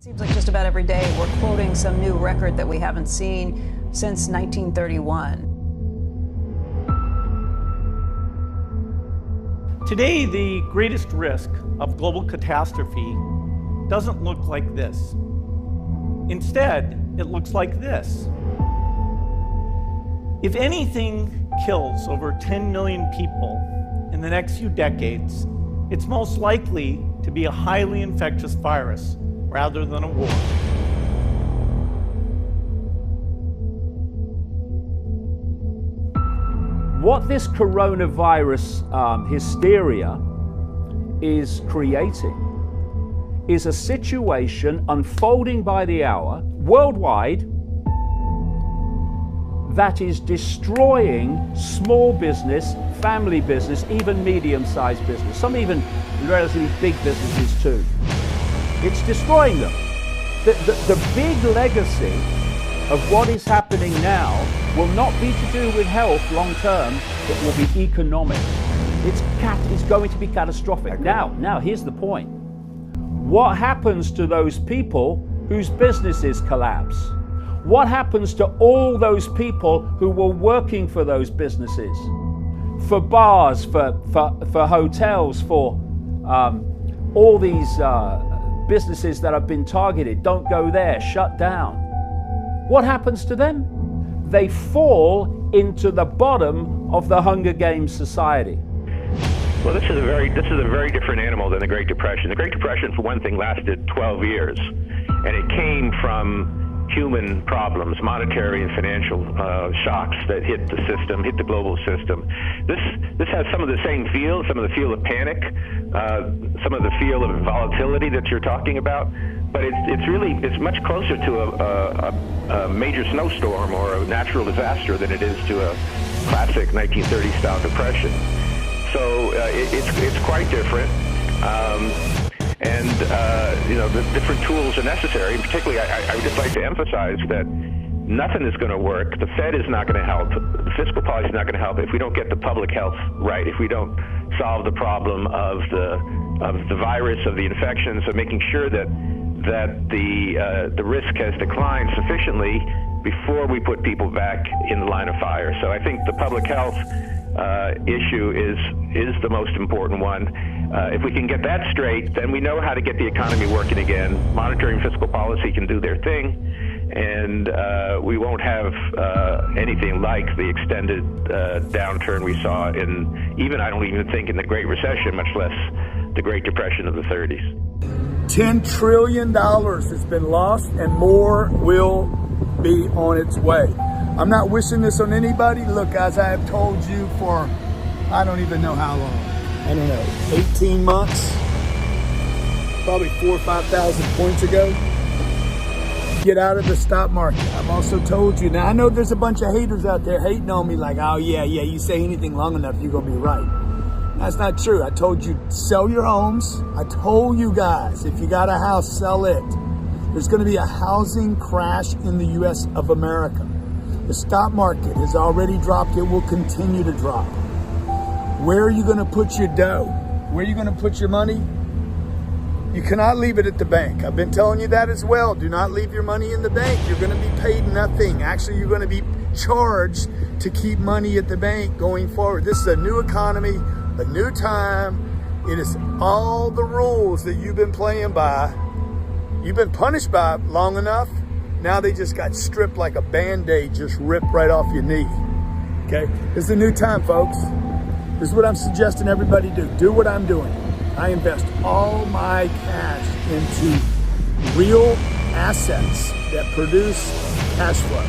Seems like just about every day we're quoting some new record that we haven't seen since 1931. Today, the greatest risk of global catastrophe doesn't look like this. Instead, it looks like this. If anything kills over 10 million people in the next few decades, it's most likely to be a highly infectious virus rather than a war. What this coronavirus hysteria is creating is a situation unfolding by the hour worldwide that is destroying small business, family business, even medium-sized business, some even relatively big businesses too. It's destroying them. The big legacy of what is happening now will not be to do with health long term, it will be economic. It's going to be catastrophic. Now, here's the point. What happens to those people whose businesses collapse? What happens to all those people who were working for those businesses? For bars, for hotels, for all these businesses that have been targeted, don't go there, shut down. What happens to them? They fall into the bottom of the Hunger Games society. Well, this is a very different animal than the Great Depression. The Great Depression, for one thing, lasted 12 years, and it came from human problems, monetary and financial shocks that hit the system, hit the global system. This has some of the same feel, some of the feel of panic, some of the feel of volatility that you're talking about, but it's much closer to a major snowstorm or a natural disaster than it is to a classic 1930s style depression. So it's quite different. The different tools are necessary. And particularly, I would just like to emphasize that nothing is going to work. The Fed is not going to help. The fiscal policy is not going to help if we don't get the public health right, if we don't solve the problem of the virus, of the infections, of making sure that the risk has declined sufficiently before we put people back in the line of fire. So I think the public health issue is the most important one. If we can get that straight, then we know how to get the economy working again. Monetary and fiscal policy can do their thing, and we won't have anything like the extended downturn we saw I don't even think in the Great Recession, much less the Great Depression of the 30s. $10 trillion has been lost, and more will be on its way. I'm not wishing this on anybody. Look, guys, I have told you for, I don't even know how long. I don't know, 18 months, probably 4,000 or 5,000 points ago. Get out of the stock market. I've also told you. Now, I know there's a bunch of haters out there hating on me like, oh, yeah, you say anything long enough, you're going to be right. That's not true. I told you, sell your homes. I told you guys, if you got a house, sell it. There's going to be a housing crash in the U.S. of America. The stock market has already dropped. It will continue to drop. Where are you going to put your dough? Where are you going to put your money? You cannot leave it at the bank. I've been telling you that as well. Do not leave your money in the bank. You're going to be paid nothing. Actually, you're going to be charged to keep money at the bank going forward. This is a new economy, a new time. It is all the rules that you've been playing by. You've been punished by long enough. Now they just got stripped like a Band-Aid, just ripped right off your knee. Okay? It's a new time, folks. This is what I'm suggesting everybody do. Do what I'm doing. I invest all my cash into real assets that produce cash flow.